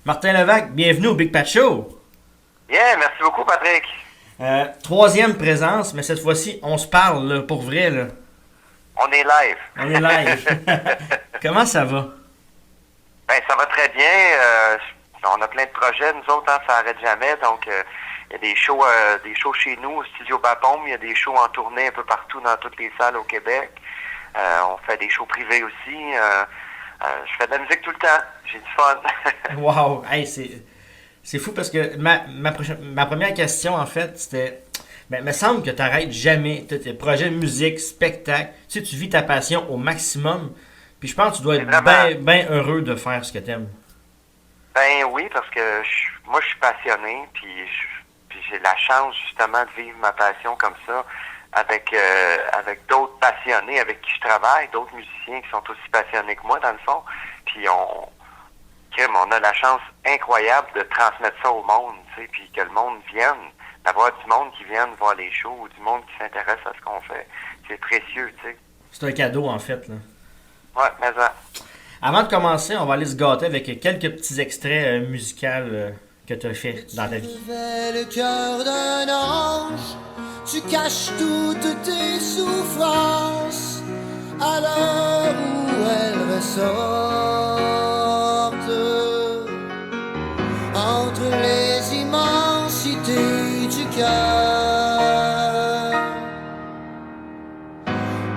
Martin Levac, bienvenue au Big Pat Show. Bien, merci beaucoup, Patrick. Troisième présence, mais cette fois-ci, on se parle là, pour vrai. Là. On est live. On est live. Comment ça va? Ben, ça va très bien. On a plein de projets, nous autres, hein, ça n'arrête jamais. Donc, il y a des shows chez nous, au Studio Bapaume. Il y a des shows en tournée un peu partout dans toutes les salles au Québec. On fait des shows privés aussi. Je fais de la musique tout le temps. J'ai du fun. Wow! Hey, c'est fou parce que ma première question, en fait, c'était... Ben, il me semble que tu n'arrêtes jamais tes projets de musique, spectacle. Tu sais, tu vis ta passion au maximum. Puis je pense que tu dois être bien heureux de faire ce que tu aimes. Ben oui, parce que moi, je suis passionné. Puis j'ai la chance, justement, de vivre ma passion comme ça avec d'autres passionnés avec qui je travaille, d'autres musiciens qui sont aussi passionnés que moi, dans le fond. Puis on a la chance incroyable de transmettre ça au monde, tu sais, puis que le monde vienne, d'avoir du monde qui vienne voir les shows, ou du monde qui s'intéresse à ce qu'on fait. C'est précieux, tu sais. C'est un cadeau, en fait. Là. Ouais, mais ça. Avant de commencer, on va aller se gâter avec quelques petits extraits musicaux que tu as fait dans ta vie. Tu fais le cœur d'un ange, tu caches toutes tes souffrances à l'heure où elles ressortent entre les immensités du cœur,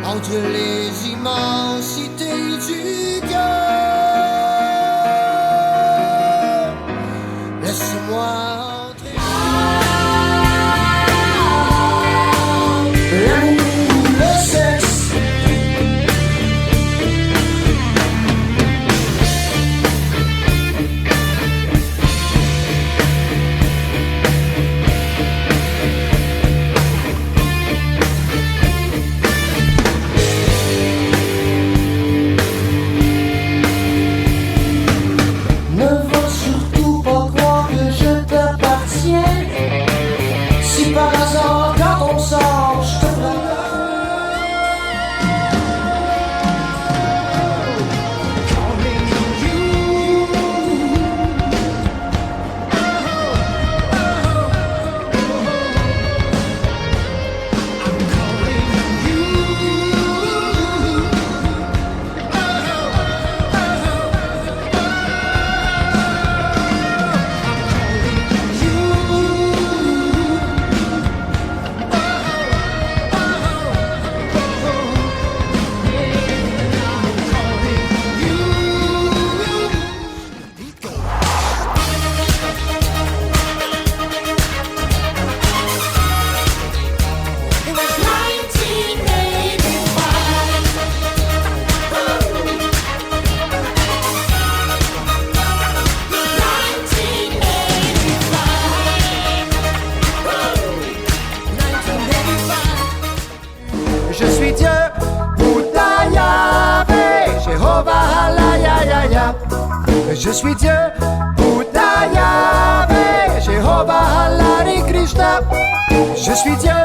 entre les immensités du cœur. Laisse-moi entrer. L'amour, le sexe. Ne va surtout pas croire que je t'appartiens. Si par hasard quand on sort, je te It was 1985. Je suis Dieu, Bouddha Yahvé, Jéhovah Allah ya ya ya. Je suis Dieu, Bouddha Yahvé, Jéhovah Allah Hare Krishna. Je suis Dieu,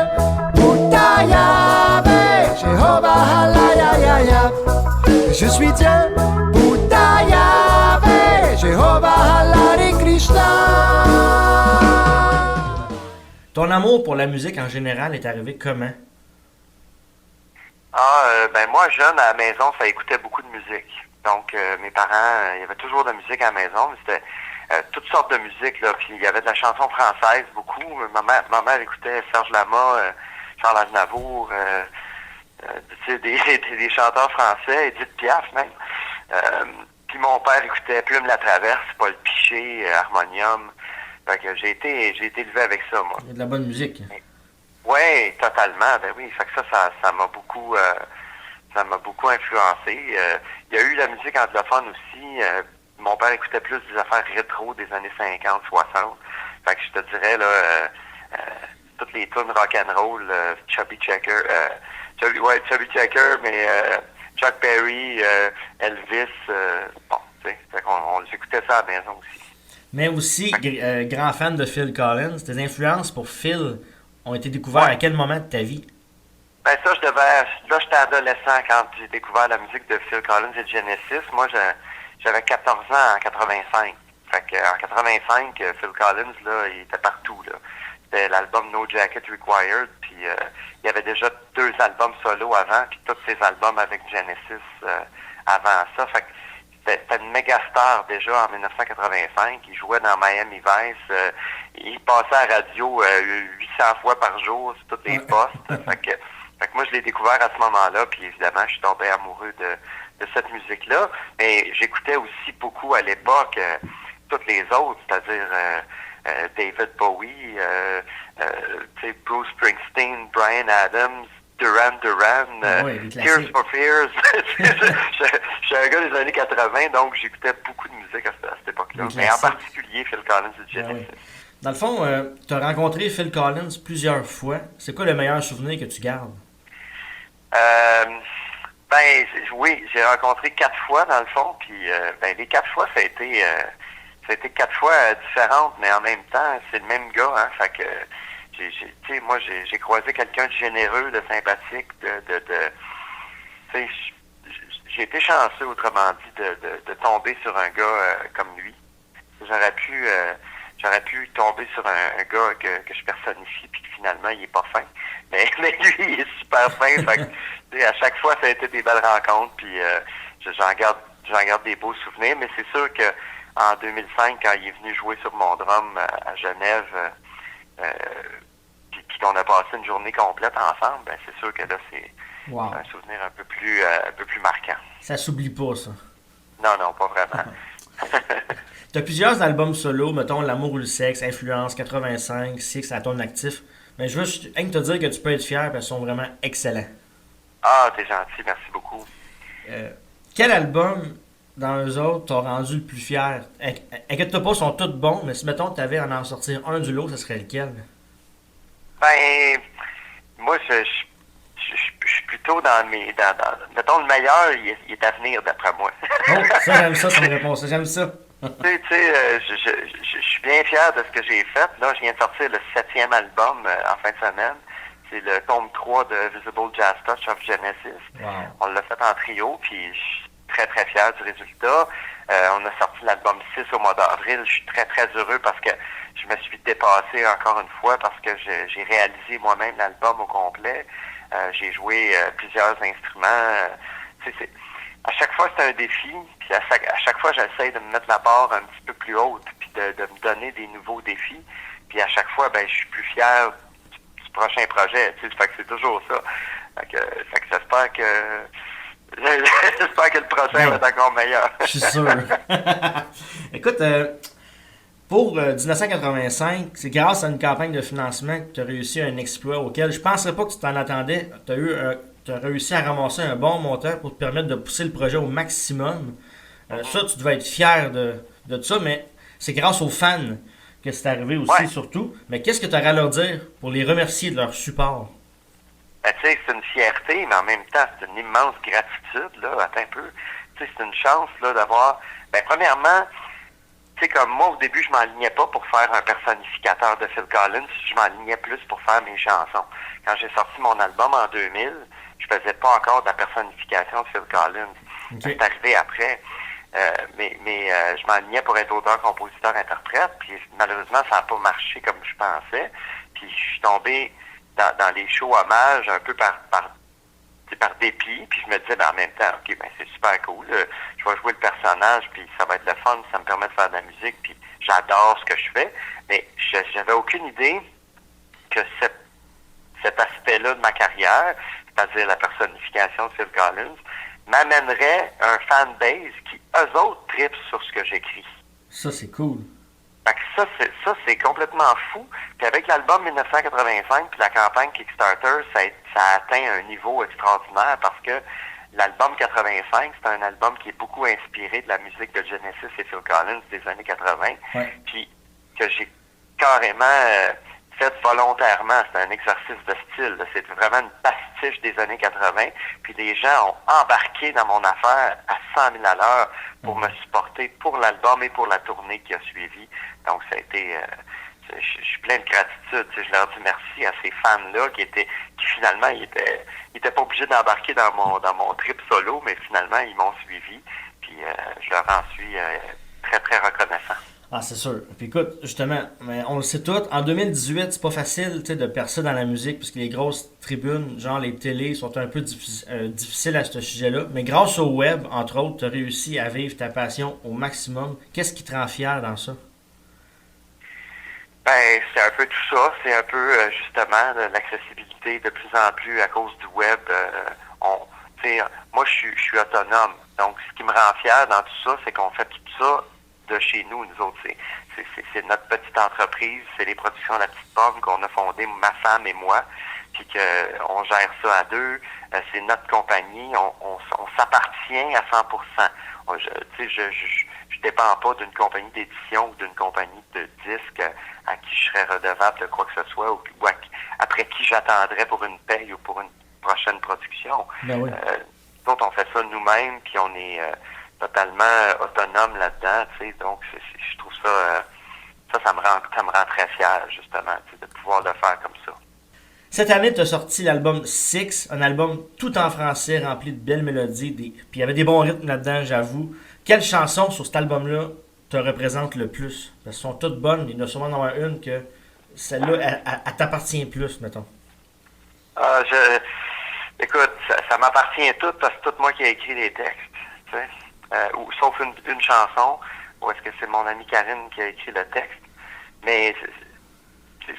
Bouddha Yahvé, Jéhovah Allah ya ya ya. Je suis Dieu, Bouddha Yahvé, Jéhovah Allah Hare Krishna. Ton amour pour la musique en général est arrivé comment? Ben moi, jeune, à la maison, ça écoutait beaucoup de musique. Donc, mes parents, il y avait toujours de la musique à la maison, mais c'était toutes sortes de musique, là. Puis il y avait de la chanson française, beaucoup. Ma mère écoutait Serge Lama, Charles Aznavour, tu sais, des chanteurs français, Edith Piaf même. Puis mon père écoutait Plume la Traverse, Paul Piché, Harmonium. Fait que j'ai été élevé avec ça, moi. Il y a de la bonne musique. Oui, totalement. Ben oui, fait que ça m'a beaucoup influencé. Il y a eu la musique anglophone aussi. Mon père écoutait plus des affaires rétro des années 50, 60. Fait que je te dirais là, toutes les tunes rock'n'roll, Chubby Checker, Chubby Checker, mais Chuck Berry, Elvis, bon, tu sais, fait qu'on les écoutait ça à la maison aussi. Mais aussi, grand fan de Phil Collins. Tes influences pour Phil ont été découvertes à quel moment de ta vie? Ben ça, j'étais adolescent quand j'ai découvert la musique de Phil Collins et de Genesis. Moi, j'avais 14 ans en 85. Fait que, en 85, Phil Collins, là, il était partout, là. C'était l'album No Jacket Required, puis il y avait déjà 2 albums solo avant, puis tous ses albums avec Genesis avant ça. Fait que c'était une méga star déjà en 1985. Il jouait dans Miami Vice. Il passait à la radio 800 fois par jour sur tous les postes. Fait que moi, je l'ai découvert à ce moment-là, puis évidemment, je suis tombé amoureux de cette musique-là. Mais j'écoutais aussi beaucoup à l'époque toutes les autres, c'est-à-dire David Bowie, Bruce Springsteen, Bryan Adams, Duran Duran, Tears for Fears. Je suis un gars des années 80, donc j'écoutais beaucoup de musique à cette époque-là. Mais en particulier Phil Collins et Genesis. Dans le fond, tu as rencontré Phil Collins plusieurs fois. C'est quoi le meilleur souvenir que tu gardes? Oui, j'ai rencontré 4 fois dans le fond, puis les 4 fois, ça a été 4 fois différentes, mais en même temps, c'est le même gars, hein. Fait que j'ai croisé quelqu'un de généreux, de sympathique, j'ai été chanceux, autrement dit, de tomber sur un gars comme lui. J'aurais pu tomber sur un gars que je personnifie, puis finalement, il est pas fin. Mais lui, il est super fin. Fait que, à chaque fois, ça a été des belles rencontres, puis j'en garde des beaux souvenirs. Mais c'est sûr que en 2005, quand il est venu jouer sur mon drum à Genève, puis qu'on a passé une journée complète ensemble, ben c'est sûr que là, c'est un souvenir un peu plus marquant. Ça s'oublie pas, ça. Non, pas vraiment. Tu as plusieurs albums solo, mettons L'amour ou le sexe, Influence, 85, Six à ton actif. Mais je veux juste te dire que tu peux être fier parce qu'ils sont vraiment excellents. Ah, t'es gentil, merci beaucoup. Quel album dans eux autres t'as rendu le plus fier? Inquiète-toi pas, ils sont tous bons, mais si mettons tu avais à en sortir un du lot, ce serait lequel? Moi, je suis plutôt dans mettons, le meilleur, il est à venir, d'après moi. Oh, ça, j'aime ça, son réponse. J'aime ça. Je suis bien fier de ce que j'ai fait. Là, je viens de sortir le 7e album en fin de semaine. C'est le tome 3 de Visible Jazz Touch of Genesis. Wow. On l'a fait en trio, puis je suis très, très fier du résultat. On a sorti l'album 6 au mois d'avril. Je suis très, très heureux parce que je me suis dépassé encore une fois parce que j'ai réalisé moi-même l'album au complet. J'ai joué plusieurs instruments. À chaque fois, c'est un défi. Puis à chaque fois, j'essaie de me mettre la barre un petit peu plus haute puis de me donner des nouveaux défis. Puis à chaque fois, je suis plus fier du prochain projet. Fait que c'est toujours ça. Fait que j'espère que le prochain va être encore meilleur. Je suis sûr. Écoute, pour 1985, c'est grâce à une campagne de financement que tu as réussi un exploit auquel je ne penserais pas que tu t'en attendais. Tu as réussi à ramasser un bon montant pour te permettre de pousser le projet au maximum. Ça, tu devais être fier de ça, mais c'est grâce aux fans que c'est arrivé aussi, surtout. Mais qu'est-ce que tu aurais à leur dire pour les remercier de leur support? C'est une fierté, mais en même temps, c'est une immense gratitude, là. Attends un peu. C'est une chance, là, d'avoir... premièrement, comme moi, au début, je m'alignais pas pour faire un personnificateur de Phil Collins. Je m'alignais plus pour faire mes chansons. Quand j'ai sorti mon album en 2000, je faisais pas encore de la personnification de Phil Collins. Okay. C'est arrivé après. Mais je m'alignais pour être auteur, compositeur, interprète. Puis malheureusement, ça n'a pas marché comme je pensais. Puis je suis tombé dans les shows hommages un peu par dépit. Puis je me disais, en même temps, OK, c'est super cool. Je vais jouer le personnage, puis ça va être le fun. Ça me permet de faire de la musique. Puis j'adore ce que je fais. Mais j'avais aucune idée que cet aspect-là de ma carrière, c'est-à-dire la personnification de Phil Collins, m'amènerait un fanbase qui, eux autres, trippent sur ce que j'écris. Ça, c'est cool. Fait que ça, c'est complètement fou. Puis avec l'album 1985 puis la campagne Kickstarter, ça a atteint un niveau extraordinaire parce que l'album 85, c'est un album qui est beaucoup inspiré de la musique de Genesis et Phil Collins des années 80. Ouais. Puis que j'ai carrément fait volontairement. C'est un exercice de style. C'est vraiment une pastiche des années 80. Puis les gens ont embarqué dans mon affaire à 100 000 à l'heure pour me supporter pour l'album et pour la tournée qui a suivi. Donc ça a été... je suis plein de gratitude. Je leur dis merci à ces fans-là qui finalement, ils étaient pas obligés d'embarquer dans mon trip solo, mais finalement, ils m'ont suivi. Puis je leur en suis très, très reconnaissant. Ah, c'est sûr. Puis écoute, justement, mais on le sait tout, en 2018, c'est pas facile tu sais, de percer dans la musique, parce que les grosses tribunes, genre les télés, sont un peu difficiles à ce sujet-là. Mais grâce au web, entre autres, tu as réussi à vivre ta passion au maximum. Qu'est-ce qui te rend fier dans ça? Ben, c'est un peu tout ça. C'est un peu, justement, de l'accessibilité de plus en plus à cause du web. Moi, je suis autonome. Donc, ce qui me rend fier dans tout ça, c'est qu'on fait tout ça de chez nous autres. C'est notre petite entreprise, c'est les productions de La Petite Pomme qu'on a fondées, ma femme et moi, puis qu'on gère ça à deux. C'est notre compagnie, on s'appartient à 100%. Je dépends pas d'une compagnie d'édition ou d'une compagnie de disques à qui je serais redevable de quoi que ce soit ou après qui j'attendrais pour une paye ou pour une prochaine production. Ben oui. Donc, on fait ça nous-mêmes, puis on est totalement autonome là-dedans, tu sais. Donc, je trouve ça me rend très fier, justement, de pouvoir le faire comme ça. Cette année, tu as sorti l'album Six, un album tout en français, rempli de belles mélodies, puis il y avait des bons rythmes là-dedans, j'avoue. Quelle chanson sur cet album-là te représente le plus? Parce qu'elles sont toutes bonnes, il y en a sûrement en avoir une que celle-là, elle t'appartient plus, mettons. Écoute, ça m'appartient tout parce que c'est tout moi qui ai écrit les textes, tu sais. Sauf une chanson, où est-ce que c'est mon amie Karine qui a écrit le texte. Mais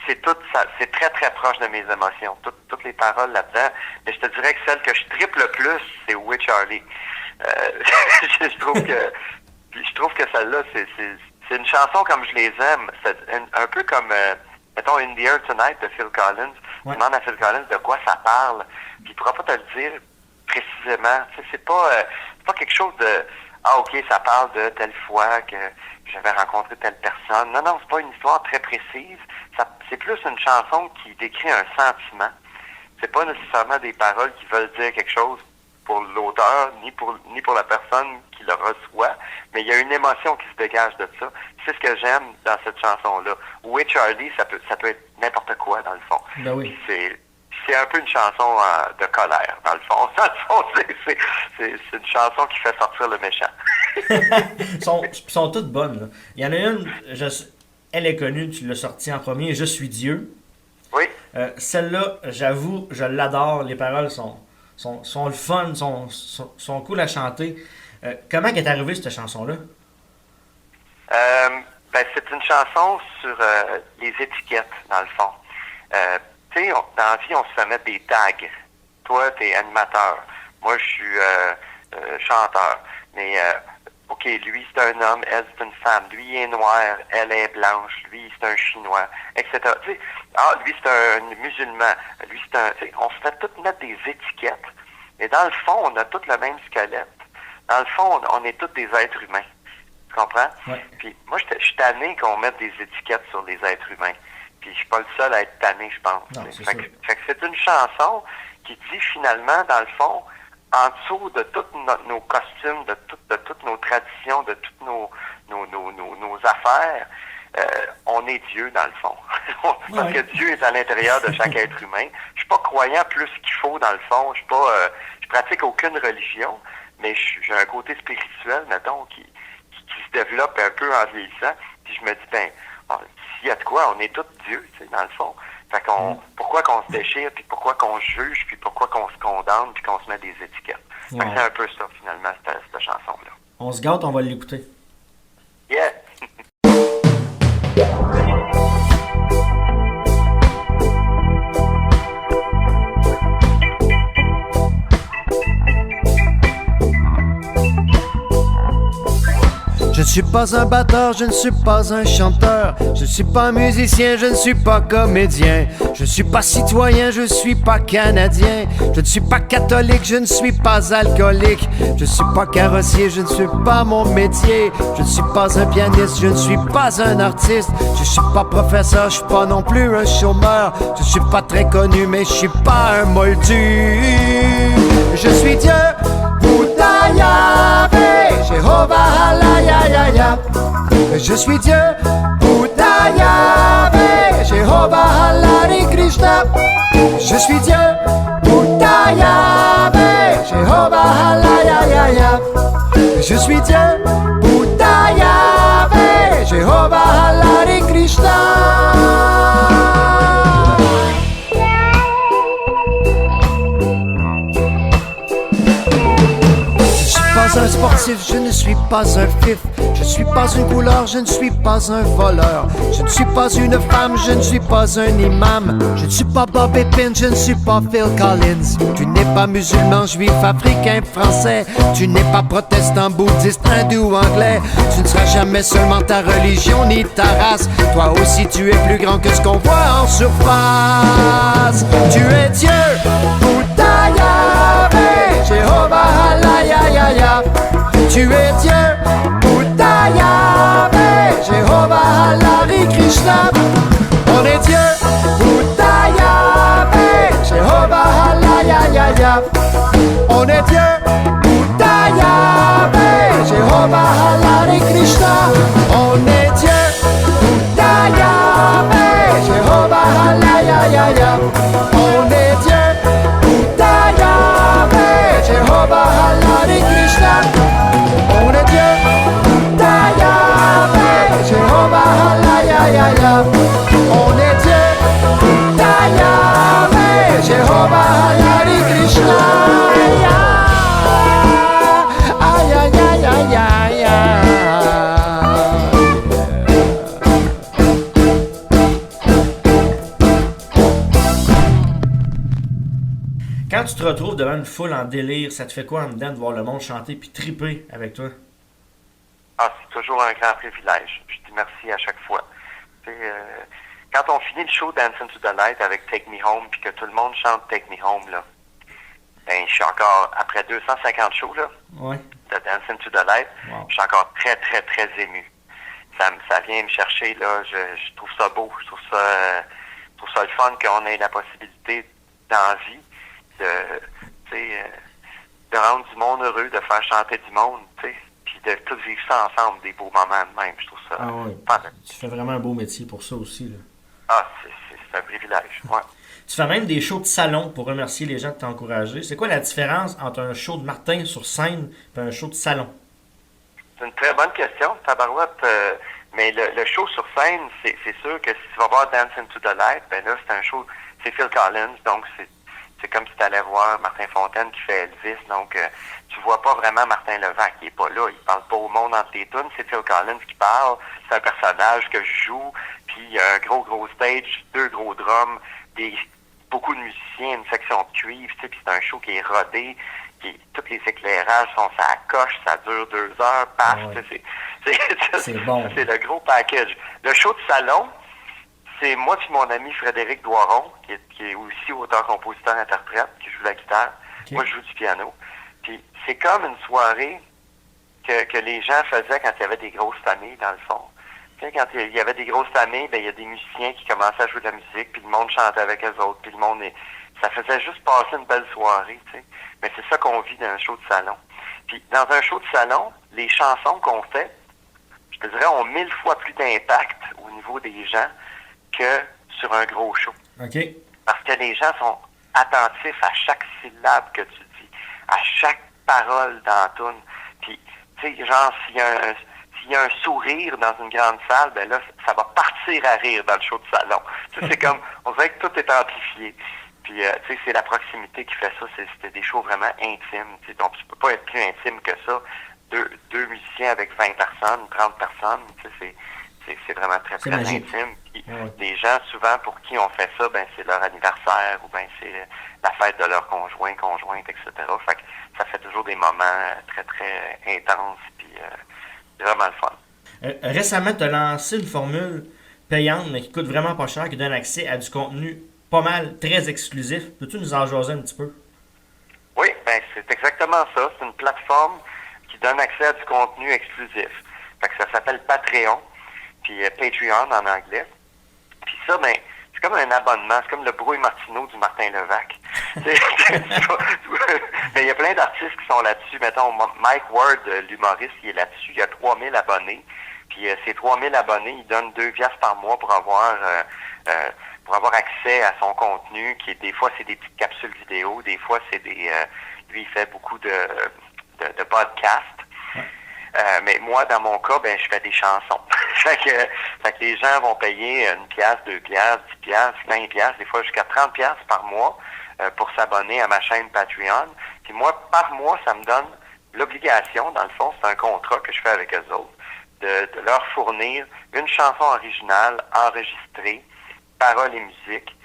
c'est tout ça, c'est très très proche de mes émotions, toutes les paroles là-dedans. Mais je te dirais que celle que je triple le plus, c'est Oui Charlie. Je trouve que celle-là, c'est une chanson comme je les aime. C'est un peu comme, mettons, In the Air Tonight de Phil Collins. Ouais. Tu demandes à Phil Collins de quoi ça parle, puis il pourra pas te le dire précisément. Tu sais, c'est pas quelque chose de OK, ça parle de telle fois que j'avais rencontré telle personne. Non, c'est pas une histoire très précise. C'est plus une chanson qui décrit un sentiment. C'est pas nécessairement des paroles qui veulent dire quelque chose pour l'auteur, ni pour la personne qui le reçoit, mais il y a une émotion qui se dégage de ça. C'est ce que j'aime dans cette chanson-là. Oui, Charlie, ça peut être n'importe quoi, dans le fond. Ben oui. C'est un peu une chanson de colère, dans le fond. Dans le fond, c'est une chanson qui fait sortir le méchant. sont toutes bonnes, là. Il y en a une, elle est connue, tu l'as sortie en premier, Je suis Dieu. Oui. Celle-là, j'avoue, je l'adore. Les paroles sont le fun, sont cool à chanter. Comment est arrivée cette chanson-là? C'est une chanson sur les étiquettes, dans le fond. Tu sais, dans la vie, on se fait mettre des tags. Toi, t'es animateur. Moi, je suis chanteur. Mais, OK, lui, c'est un homme, elle, c'est une femme. Lui, il est noir, elle est blanche. Lui, c'est un chinois, etc. Tu sais, lui, c'est un musulman. Lui, c'est un... On se fait toutes mettre des étiquettes. Mais dans le fond, on a tous le même squelette. Dans le fond, on est tous des êtres humains. Tu comprends? Ouais. Puis moi, je suis tanné qu'on mette des étiquettes sur les êtres humains. Puis je suis pas le seul à être tanné, je pense. Non, Fait que c'est une chanson qui dit finalement, dans le fond, en dessous de tous nos costumes, de toutes nos traditions, de toutes nos affaires, on est Dieu, dans le fond. Parce que Dieu est à l'intérieur de chaque être humain. Je suis pas croyant plus qu'il faut, dans le fond. Je pratique aucune religion, mais j'ai un côté spirituel, mettons, qui se développe un peu en vieillissant. Puis je me dis, s'il y a de quoi, on est tous Dieu, tu sais, dans le fond. Fait pourquoi qu'on se déchire, puis pourquoi qu'on se juge, puis pourquoi qu'on se condamne, puis qu'on se met des étiquettes. Fait que c'est un peu ça, finalement, cette chanson-là. On se gâte, on va l'écouter. Yeah! Je ne suis pas un batteur, je ne suis pas un chanteur, je ne suis pas un musicien, je ne suis pas comédien, je ne suis pas citoyen, je ne suis pas canadien, je ne suis pas catholique, je ne suis pas alcoolique, je ne suis pas carrossier, je ne suis pas mon métier, je ne suis pas un pianiste, je ne suis pas un artiste, je ne suis pas professeur, je ne suis pas non plus un chômeur, je ne suis pas très connu, mais je ne suis pas un moldu. Je suis Dieu, Bouddha, Yahvé, Jéhovah, Allah, ya, ya, ya. Je suis Dieu, Bouddha, Yahvé, Jéhovah, Allah, Hare Krishna. Je suis Dieu, Bouddha, Yahvé, Jéhovah, Allah, ya, ya, ya. Je suis Dieu, Bouddha, Yahvé, Jéhovah. attentif, je ne suis pas un fif. Je ne suis pas une couleur, je ne suis pas un voleur. Je ne suis pas une femme, je ne suis pas un imam. Je ne suis pas Bob Epine, je ne suis pas Phil Collins. Tu n'es pas musulman, juif, africain, français. Tu n'es pas protestant, bouddhiste, hindou ou anglais. Tu ne seras jamais seulement ta religion ni ta race. Toi aussi tu es plus grand que ce qu'on voit en surface. Tu es Dieu, Bouddha, Yahvé, Jéhovah, Allah, ya, ya, ya. Tu es Dieu, Bouddha, Yahvé, Jéhovah, Allah, Hare Krishna. On est Dieu, Bouddha, Yahvé, Jéhovah, Allah, ya, ya, ya. On est Dieu, Bouddha, Yahvé, Jéhovah, Allah, Hare Krishna. On est Dieu, Bouddha, Yahvé, Jéhovah, Allah, ya, ya, ya. On est Dieu, Bouddha, Yahvé, Jéhovah, Allah, Hare Krishna. On est Dieu, Bouddha, Yahvé, Jéhovah, Allah, ya, ya, ya. On est Dieu, Bouddha, Yahvé, Jéhovah, Allah, Hare Krishna. Aïe, aïe, aïe, aïe, aïe, aïe. Quand tu te retrouves devant une foule en délire, ça te fait quoi en dedans de voir le monde chanter puis triper avec toi? Ah, c'est toujours un grand privilège. Je dis merci à chaque fois. Quand on finit le show Dancing to the Light avec Take Me Home puis que tout le monde chante Take Me Home, là, ben, je suis encore, après 250 shows, là, Ouais. de Dancing to the Light, Wow. je suis encore très, très, très ému. Ça vient me chercher, là, je trouve ça beau, je trouve ça le fun qu'on ait la possibilité dans la vie de rendre du monde heureux, de faire chanter du monde, tu sais, puis de tous vivre ça ensemble, des beaux moments de même. Je trouve ça Ah ouais. fantastique. Tu fais vraiment un beau métier pour ça aussi, là. Ah, c'est un privilège, ouais. Tu fais même des shows de salon pour remercier les gens de t'encourager. C'est quoi la différence entre un show de Martin sur scène et un show de salon? C'est une très bonne question, Tabarouette. Mais le show sur scène, c'est sûr que si tu vas voir Dancing to the Light, ben là, c'est un show, c'est Phil Collins, donc c'est comme si tu allais voir Martin Fontaine qui fait Elvis, donc tu vois pas vraiment Martin Levac, il est pas là, il parle pas au monde entre les tunes, c'est Phil Collins qui parle, c'est un personnage que je joue, puis il y a un gros stage, 2 gros drums, beaucoup de musiciens, une section de cuivre, tu sais, puis c'est un show qui est rodé, tous les éclairages sont à la coche, ça dure 2 heures, paf, Ah ouais. c'est bon. C'est le gros package. Le show de salon, c'est moi et mon ami Frédéric Doiron, qui est aussi auteur-compositeur-interprète, qui joue la guitare. Okay. Moi, je joue du piano. Puis c'est comme une soirée que les gens faisaient quand il y avait des grosses familles, dans le fond. Tu sais, quand il y avait des grosses familles, ben il y a des musiciens qui commençaient à jouer de la musique, puis le monde chantait avec eux autres, puis le monde... Ça faisait juste passer une belle soirée, tu sais. Mais c'est ça qu'on vit dans un show de salon. Puis dans un show de salon, les chansons qu'on fait, je te dirais, ont 1000 fois plus d'impact au niveau des gens que sur un gros show. OK. Parce que les gens sont attentifs à chaque syllabe que tu dis, à chaque parole dans la toune. Puis, tu sais, genre, s'il y a un sourire dans une grande salle, ben là, ça va partir à rire dans le show de salon. Tu sais, c'est comme, on dirait que tout est amplifié. Puis, tu sais, c'est la proximité qui fait ça. C'était des shows vraiment intimes. Tu sais, donc, tu peux pas être plus intime que ça. Deux musiciens avec 20 personnes, 30 personnes, tu sais, c'est vraiment très, très magique. intime. Puis, Ouais. les gens, souvent, pour qui on fait ça, ben c'est leur anniversaire ou ben c'est la fête de leur conjointe, etc. Fait que ça fait toujours des moments très, très intenses, puis vraiment le fun. Récemment, tu as lancé une formule payante, mais qui coûte vraiment pas cher, qui donne accès à du contenu pas mal, très exclusif. Peux-tu nous en jaser un petit peu? Oui, ben c'est exactement ça. C'est une plateforme qui donne accès à du contenu exclusif. Fait que ça s'appelle Patreon, puis Patreon en anglais. Puis ça, ben, c'est comme un abonnement, c'est comme le Brouille Martineau du Martin Levac. Mais il y a plein d'artistes qui sont là-dessus. Mettons, Mike Ward, l'humoriste, il est là-dessus. Il y a 3000 abonnés. Puis ces 3000 abonnés, il donne 2 piastres par mois pour avoir accès à son contenu, qui est, des fois, c'est des petites capsules vidéo, des fois, c'est des... lui, il fait beaucoup de podcasts. Mais moi, dans mon cas, ben, je fais des chansons. fait que les gens vont payer 1 piastre, 2 piastres, 10 piastres, 20 piastres, des fois jusqu'à 30 piastres par mois pour s'abonner à ma chaîne Patreon. Puis moi, par mois, ça me donne l'obligation, dans le fond, c'est un contrat que je fais avec eux autres, de leur fournir une chanson originale enregistrée, paroles et musique,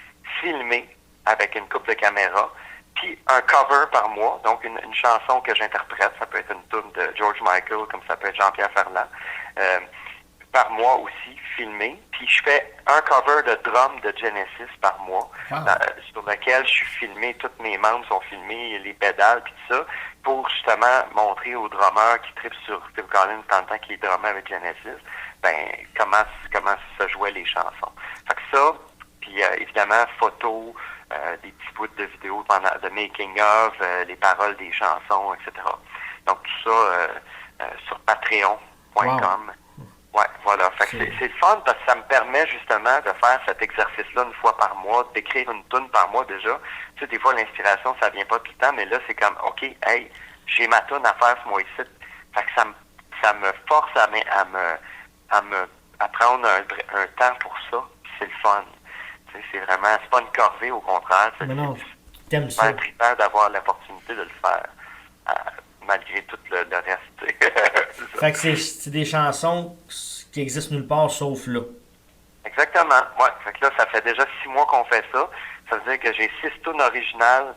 filmée avec une coupe de caméra, puis un cover par mois, donc une chanson que j'interprète, ça peut être une tune de George Michael, comme ça peut être Jean-Pierre Ferland, par mois aussi, filmé. Puis je fais un cover de drum de Genesis par mois, sur lequel je suis filmé, tous mes membres sont filmés, les pédales, puis tout ça, pour justement montrer aux drummers qui trippent sur Phil Collins en tant qu'il est drummer avec Genesis, comment se jouaient les chansons. Fait que ça, puis évidemment, photos, des petits bouts de vidéos de making of, les paroles des chansons, etc. Donc tout ça sur patreon.com. Ouais, voilà. Fait que c'est le fun parce que ça me permet justement de faire cet exercice-là une fois par mois, d'écrire une tune par mois déjà. Tu sais, des fois l'inspiration, ça vient pas tout le temps, mais là, c'est comme OK, hey, j'ai ma tune à faire ce mois-ci. Fait que ça me force à prendre un temps pour ça. C'est le fun. Tu sais, c'est pas une corvée, au contraire. Non, t'aimes ça. C'est un critère d'avoir l'opportunité de le faire. Malgré tout le reste. Fait que c'est des chansons qui existent nulle part sauf là. Exactement. Ouais. Fait que là, ça fait déjà 6 mois qu'on fait ça. Ça veut dire que j'ai 6 tunes originales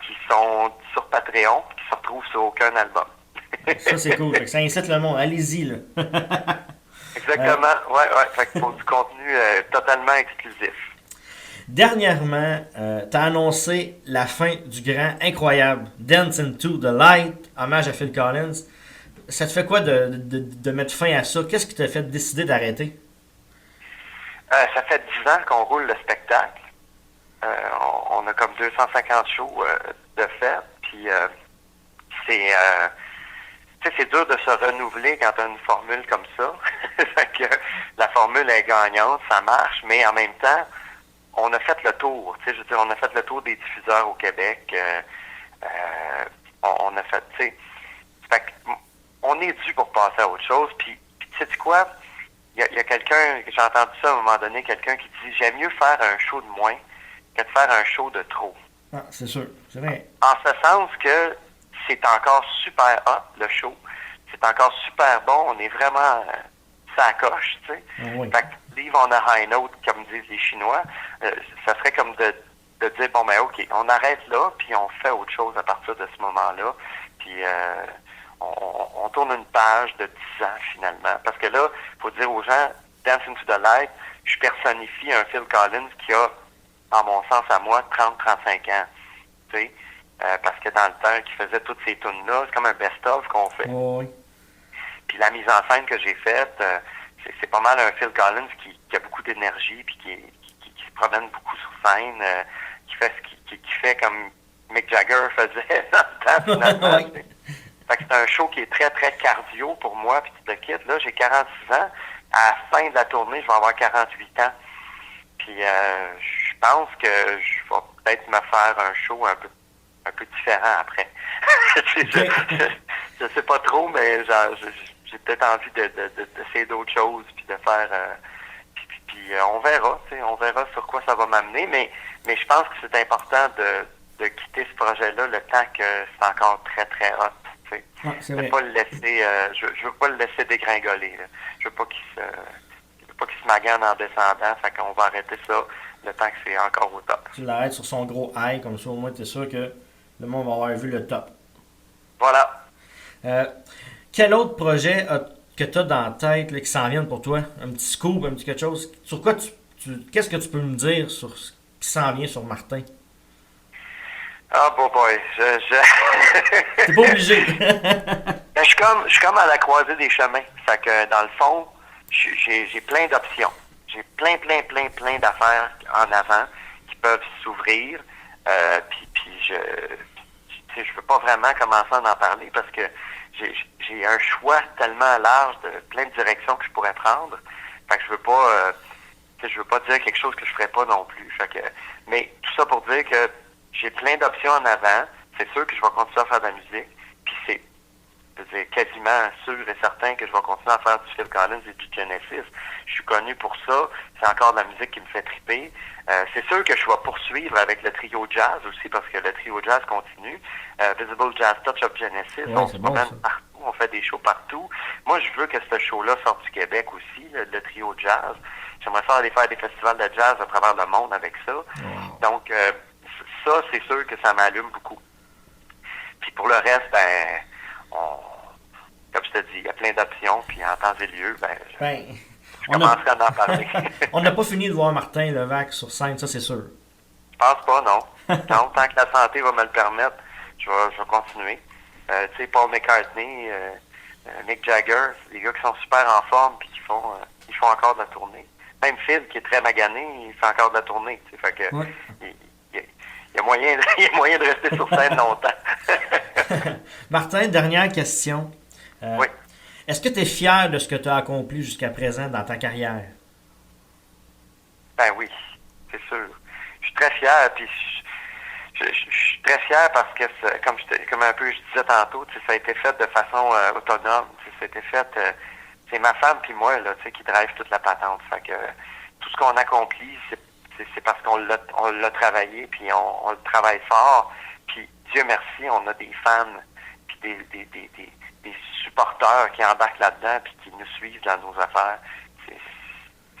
qui sont sur Patreon et qui se retrouvent sur aucun album. Ça, c'est cool. Fait que ça incite le monde. Allez-y, là. Exactement. Ouais. Fait que pour du contenu totalement exclusif. Dernièrement, tu as annoncé la fin du grand incroyable Dance into the Light, hommage à Phil Collins. Ça te fait quoi de mettre fin à ça? Qu'est-ce qui t'a fait décider d'arrêter? Ça fait 10 ans qu'on roule le spectacle. On a comme 250 shows de fait. Puis c'est dur de se renouveler quand tu as une formule comme ça. Fait que la formule est gagnante, ça marche, mais en même temps, on a fait le tour. Je veux dire, on a fait le tour des diffuseurs au Québec. On a fait, tu sais, fait que, on est dû pour passer à autre chose. Puis tu sais quoi? Il y a quelqu'un, j'ai entendu ça à un moment donné, quelqu'un qui dit j'aime mieux faire un show de moins que de faire un show de trop. Ah, c'est sûr, c'est vrai. En ce sens que c'est encore super hot, le show. C'est encore super bon. On est vraiment ça coche, tu sais. Oui. Fait que leave on a high note, comme disent les Chinois, ça serait comme de dire, bon, ben OK, on arrête là, puis on fait autre chose à partir de ce moment-là. Puis on tourne une page de 10 ans, finalement. Parce que là, il faut dire aux gens, Dance into the Light, je personnifie un Phil Collins qui a, en mon sens à moi, 30-35 ans. Tu sais, parce que dans le temps qu'il faisait toutes ces tunes-là, c'est comme un best-of qu'on fait. Oui. Puis la mise en scène que j'ai faite, c'est pas mal un Phil Collins qui a beaucoup d'énergie, puis qui se promène beaucoup sur scène, qui fait comme Mick Jagger faisait dans le temps, finalement. Fait que c'est un show qui est très, très cardio pour moi, puis tu te quittes. Là, j'ai 46 ans. À la fin de la tournée, je vais avoir 48 ans. Puis je pense que je vais peut-être me faire un show un peu différent après. Je sais pas trop, mais j'ai peut-être envie d'essayer d'autres choses, puis de faire... puis on verra, tu sais, on verra sur quoi ça va m'amener, mais je pense que c'est important de quitter ce projet-là le temps que c'est encore très, très hot. Ah, c'est vrai. Pas le laisser, je veux pas le laisser dégringoler. Là. Je veux pas qu'il se magane en descendant. Fait qu'on va arrêter ça le temps que c'est encore au top. Tu l'arrêtes sur son gros high, comme ça au moins tu es sûr que le monde va avoir vu le top. Voilà. Quel autre projet que tu as dans la tête là, qui s'en vient pour toi? Un petit scoop, un petit quelque chose? Sur quoi qu'est-ce que tu peux me dire sur ce qui s'en vient sur Martin? Ah, boy, T'es pas obligé. Je suis comme à la croisée des chemins. Fait que, dans le fond, j'ai plein d'options. J'ai plein d'affaires en avant qui peuvent s'ouvrir. Puis je veux pas vraiment commencer à en parler parce que j'ai un choix tellement large de plein de directions que je pourrais prendre. Fait que je veux pas dire quelque chose que je ferais pas non plus. Fait que, mais tout ça pour dire que j'ai plein d'options en avant. C'est sûr que je vais continuer à faire de la musique. Puis je veux dire, quasiment sûr et certain que je vais continuer à faire du Phil Collins et du Genesis. Je suis connu pour ça. C'est encore de la musique qui me fait triper. C'est sûr que je vais poursuivre avec le trio jazz aussi, parce que le trio jazz continue. Visible Jazz Touch of Genesis, Ouais, on c'est se bon, promène ça. partout, on fait des shows partout. Moi, je veux que ce show-là sorte du Québec aussi, le trio jazz. J'aimerais ça aller faire des festivals de jazz à travers le monde avec ça. Wow. Donc, ça, c'est sûr que ça m'allume beaucoup. Puis pour le reste, ben, comme je te dis, il y a plein d'options, puis en temps et lieu, ben, Ben, je commencerai à en parler. on n'a pas fini de voir Martin Levac sur scène, ça c'est sûr. Je pense pas, non. Non, tant que la santé va me le permettre, je vais continuer. Tu sais, Paul McCartney, Mick Jagger, c'est des gars qui sont super en forme, puis qui font encore de la tournée. Même Phil, qui est très magané, il fait encore de la tournée. Tu sais, fait que, Ouais. il y a moyen de rester sur scène longtemps. Martin, dernière question. Oui. Est-ce que tu es fier de ce que tu as accompli jusqu'à présent dans ta carrière? Ben oui, c'est sûr. Je suis très fier, puis je suis très fier parce que, comme un peu je disais tantôt, tu sais, ça a été fait de façon autonome. Tu sais, ça a été fait, c'est ma femme puis moi là, tu sais, qui drive toute la patente. Fait que tout ce qu'on accomplit, c'est parce qu'on l'a travaillé, puis on le travaille fort. Puis Dieu merci, on a des fans, puis des supporters qui embarquent là-dedans, puis qui nous suivent dans nos affaires.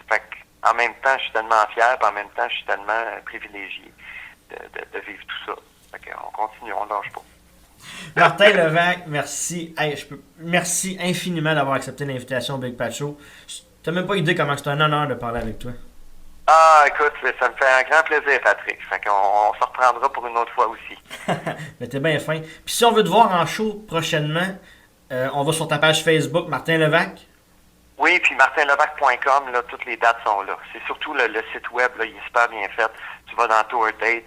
Fait que, en même temps, je suis tellement fier, puis en même temps, je suis tellement privilégié de vivre tout ça. Fait qu'on continue, on lâche pas. Martin Levac, merci. Hey, merci infiniment d'avoir accepté l'invitation au Big Pat Show. T'as même pas idée comment c'est un honneur de parler avec toi. Ah, écoute, ça me fait un grand plaisir, Patrick. Fait qu'on se reprendra pour une autre fois aussi. Mais t'es bien fin. Puis si on veut te voir en show prochainement, on va sur ta page Facebook, Martin Levac. Oui, puis martinlevac.com, là, toutes les dates sont là. C'est surtout le site web, là, il est super bien fait. Tu vas dans Tour Dates,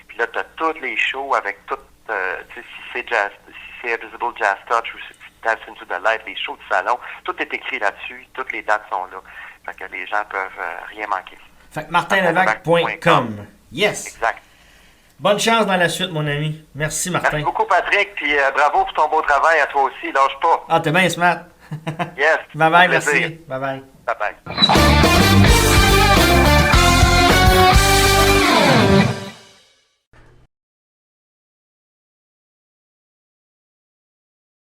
puis là, tu as tous les shows avec tout, tu sais, si c'est Visible Jazz Touch ou si c'est Dance into the Light, les shows du salon, tout est écrit là-dessus, toutes les dates sont là. Fait que les gens peuvent rien manquer. Fait que martinlevac.com. Yes! Exact. Bonne chance dans la suite, mon ami. Merci, Martin. Merci beaucoup, Patrick, puis bravo pour ton beau travail à toi aussi, lâche pas. Ah, t'es bien smart. Yes. Bye bye, Au plaisir. merci. Bye bye. Bye bye.